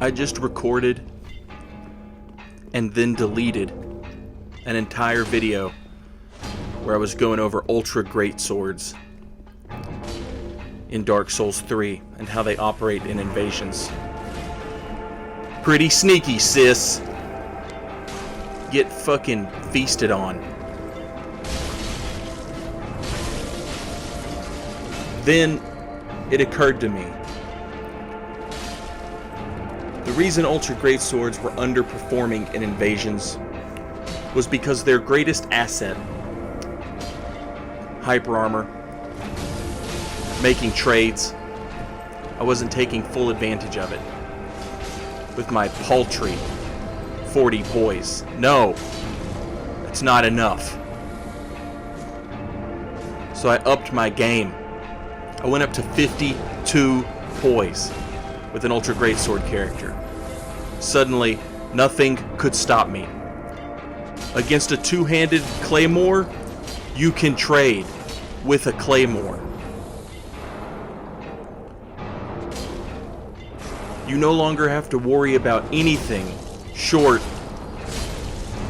I just recorded and then deleted an entire video where I was going over ultra great swords in Dark Souls 3 and how they operate in invasions. Pretty sneaky, sis. Get fucking feasted on. Then it occurred to me. The reason ultra great swords were underperforming in invasions was because their greatest asset, hyper armor, making trades, I wasn't taking full advantage of it with my paltry 40 poise. No, it's not enough. So I upped my game. I went up to 52 poise with an ultra great sword character. Suddenly, nothing could stop me. Against a two-handed Claymore, you can trade with a Claymore. You no longer have to worry about anything short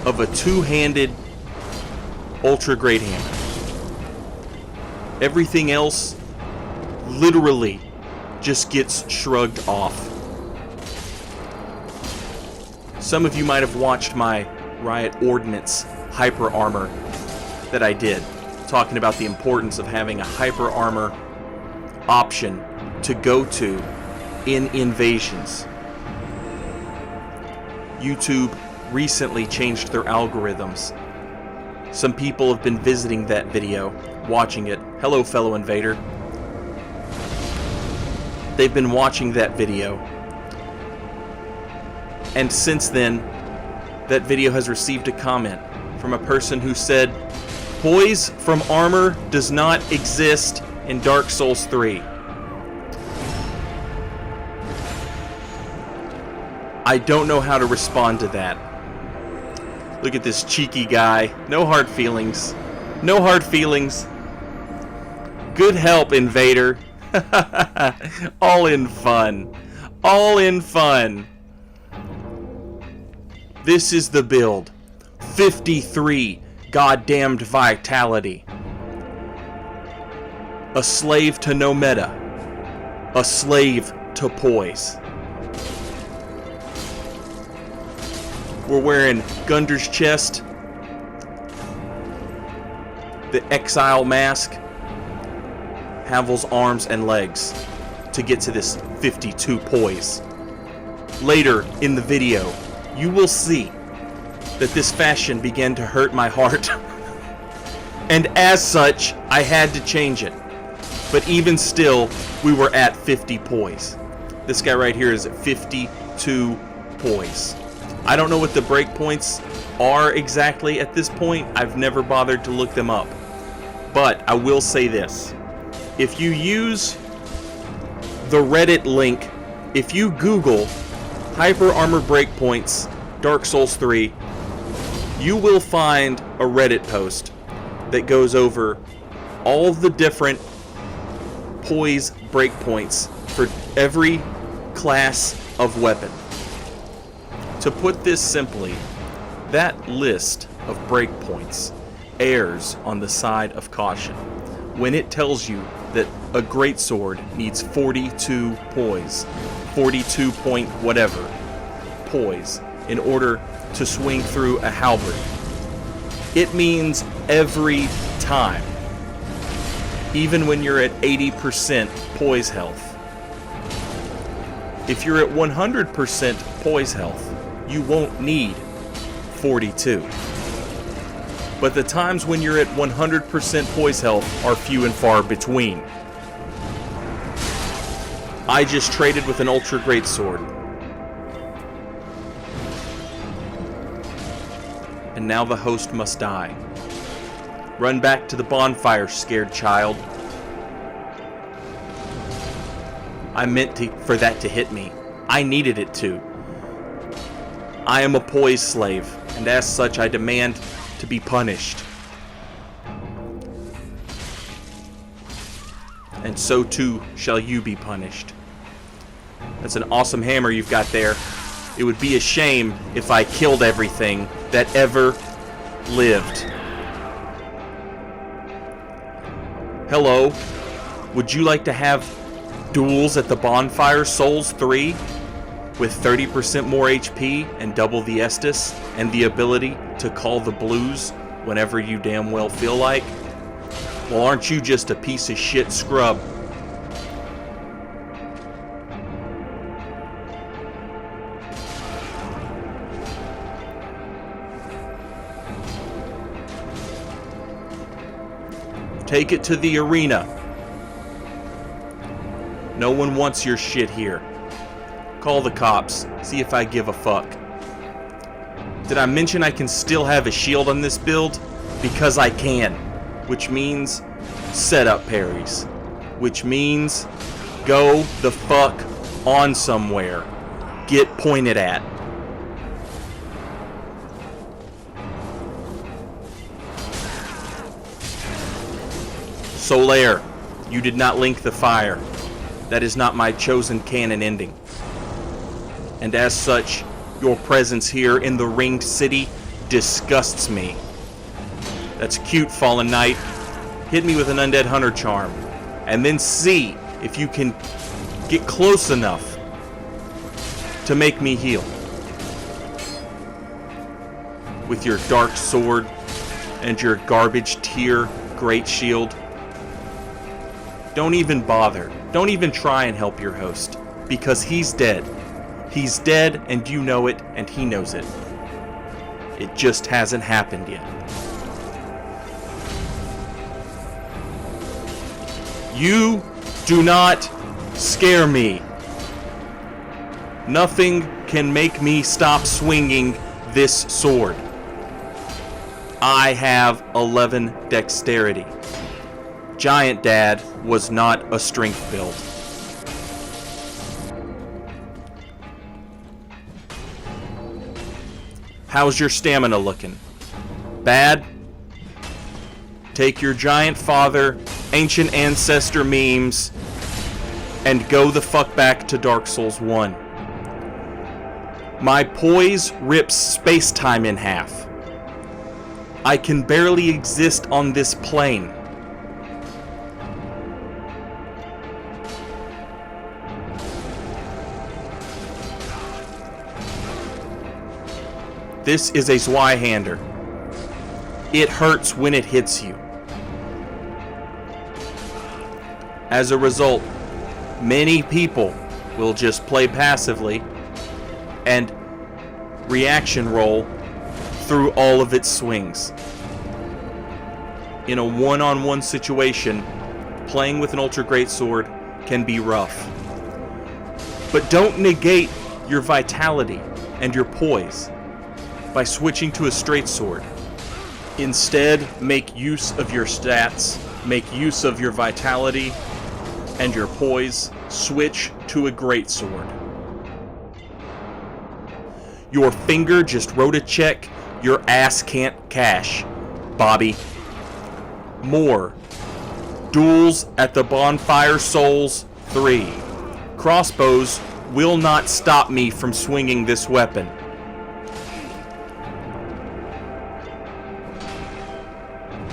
of a two-handed ultra great hammer. Everything else literally just gets shrugged off. Some of you might have watched my Riot Ordnance hyper armor that I did, talking about the importance of having a hyper armor option to go to in invasions. YouTube recently changed their algorithms. Some people have been visiting that video, watching it. Hello, fellow invader. They've been watching that video. And since then, that video has received a comment from a person who said, "Poise from armor does not exist in Dark Souls 3. I don't know how to respond to that. Look at this cheeky guy. No hard feelings. No hard feelings. Good help, invader. All in fun. All in fun. This is the build. 53 goddamned vitality. A slave to no meta. A slave to poise. We're wearing Gunder's chest, the Exile mask, Havel's arms and legs to get to this 52 poise. Later in the video, you will see that this fashion began to hurt my heart. And as such, I had to change it. But even still, we were at 50 poise. This guy right here is at 52 poise. I don't know what the breakpoints are exactly at this point. I've never bothered to look them up. But I will say this. If you use the Reddit link, if you Google Hyper Armor Breakpoints Dark Souls 3, you will find a Reddit post that goes over all of the different poise breakpoints for every class of weapon. To put this simply, that list of breakpoints errs on the side of caution when it tells you that a greatsword needs 42 poise, 42 point whatever poise in order to swing through a halberd. It means every time, even when you're at 80% poise health. If you're at 100% poise health, you won't need 42. But the times when you're at 100% poise health are few and far between. I just traded with an ultra great sword. And now the host must die. Run back to the bonfire, scared child. I meant for that to hit me. I needed it to. I am a poise slave, and as such I demand to be punished. And so too shall you be punished. That's an awesome hammer you've got there. It would be a shame if I killed everything that ever lived. Hello. Would you like to have duels at the Bonfire Souls 3 with 30% more HP and double the Estus and the ability to call the blues whenever you damn well feel like? Well, aren't you just a piece of shit scrub? Take it to the arena. No one wants your shit here. Call the cops. See if I give a fuck. Did I mention I can still have a shield on this build? Because I can. Which means setup parries. Which means go the fuck on somewhere. Get pointed at. Solaire, you did not link the fire. That is not my chosen canon ending. And as such, your presence here in the Ringed City disgusts me. That's cute, Fallen Knight. Hit me with an Undead Hunter charm, and then see if you can get close enough to make me heal. With your dark sword and your garbage tier great shield. Don't even bother. Don't even try and help your host, because he's dead. He's dead, and you know it, and he knows it. It just hasn't happened yet. You do not scare me. Nothing can make me stop swinging this sword. I have 11 dexterity. Giant Dad was not a strength build. How's your stamina looking? Bad? Take your giant father, ancient ancestor memes, and go the fuck back to Dark Souls 1. My poise rips space-time in half. I can barely exist on this plane. This is a Zwei-hander. It hurts when it hits you. As a result, many people will just play passively and reaction roll through all of its swings. In a one-on-one situation, playing with an Ultra Greatsword can be rough. But don't negate your vitality and your poise by switching to a straight sword. Instead, make use of your stats, make use of your vitality and your poise, switch to a greatsword. Your finger just wrote a check your ass can't cash, Bobby. More. Duels at the Bonfire Souls 3. Crossbows will not stop me from swinging this weapon.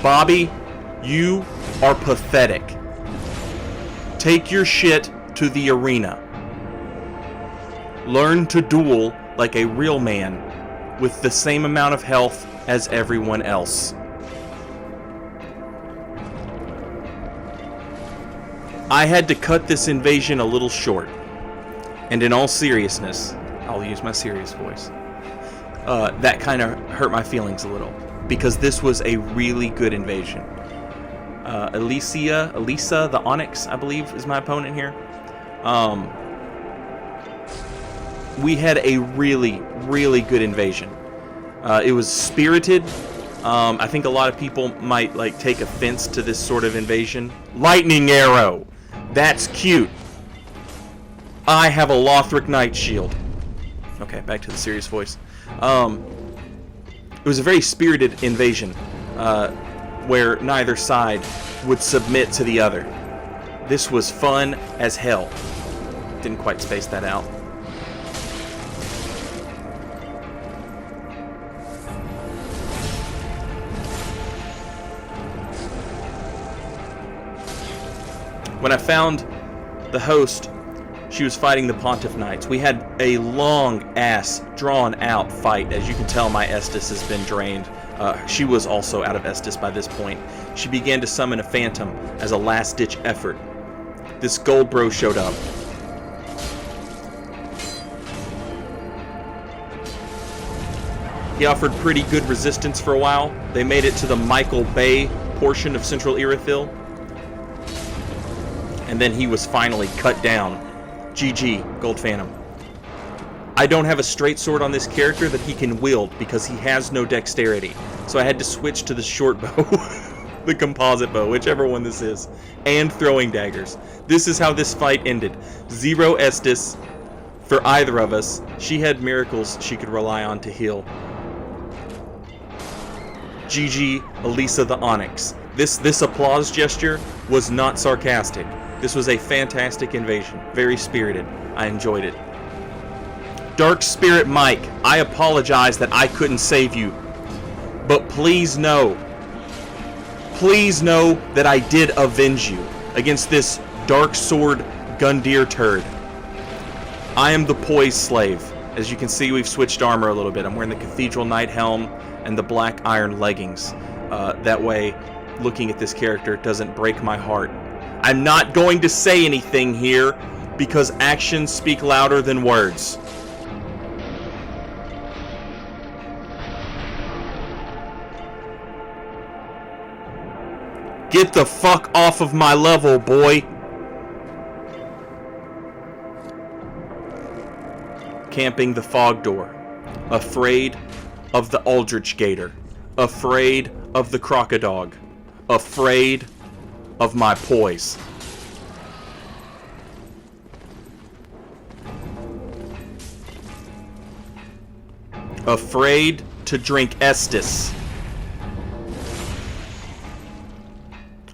Bobby, you are pathetic. Take your shit to the arena. Learn to duel like a real man with the same amount of health as everyone else. I had to cut this invasion a little short. And in all seriousness, I'll use my serious voice. That kind of hurt my feelings a little, because this was a really good invasion. Elisa, the Onyx, I believe, is my opponent here. We had a really, really good invasion. It was spirited. I think a lot of people might take offense to this sort of invasion. Lightning arrow! That's cute. I have a Lothric Knight shield. Okay, back to the serious voice. It was a very spirited invasion, where neither side would submit to the other. This was fun as hell. Didn't quite space that out. When I found the host, she was fighting the Pontiff Knights. We had a long-ass, drawn-out fight. As you can tell, my Estus has been drained. She was also out of Estus by this point. She began to summon a Phantom as a last-ditch effort. This gold bro showed up. He offered pretty good resistance for a while. They made it to the Michael Bay portion of Central Irithyll. And then he was finally cut down. GG, Gold Phantom. I don't have a straight sword on this character that he can wield because he has no dexterity. So I had to switch to the short bow, the composite bow, whichever one this is, and throwing daggers. This is how this fight ended. 0 Estus for either of us. She had miracles she could rely on to heal. GG, Elisa the Onyx. This applause gesture was not sarcastic. This was a fantastic invasion. Very spirited. I enjoyed it. Dark Spirit Mike, I apologize that I couldn't save you. But please know that I did avenge you against this Dark Sword Gundyr turd. I am the Poise slave. As you can see, we've switched armor a little bit. I'm wearing the Cathedral Knight helm and the black iron leggings. That way, looking at this character doesn't break my heart. I'm not going to say anything here because actions speak louder than words. Get the fuck off of my level, boy. Camping the fog door. Afraid of the Aldrich Gator. Afraid of the Crocodog. Afraid of my Poise. Afraid to drink Estus.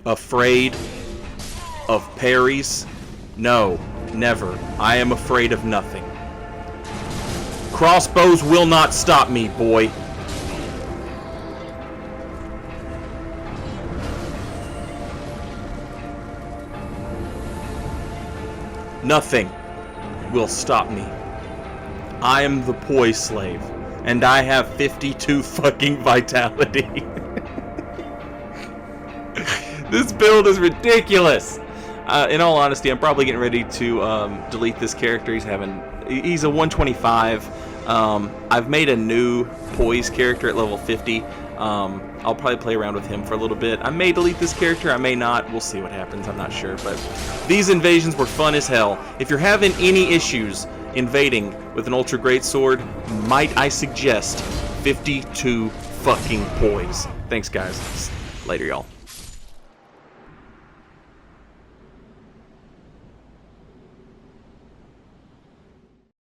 Afraid of parries? No, never. I am afraid of nothing. Crossbows will not stop me, boy. Nothing will stop me. I am the Poise slave, and I have 52 fucking vitality. This build is ridiculous. In all honesty, I'm probably getting ready to delete this character. He's a 125. I've made a new Poise character at level 50. I'll probably play around with him for a little bit. I may delete this character, I may not. We'll see what happens, I'm not sure. But these invasions were fun as hell. If you're having any issues invading with an Ultra Greatsword, might I suggest 52 fucking Poise. Thanks, guys. Later, y'all.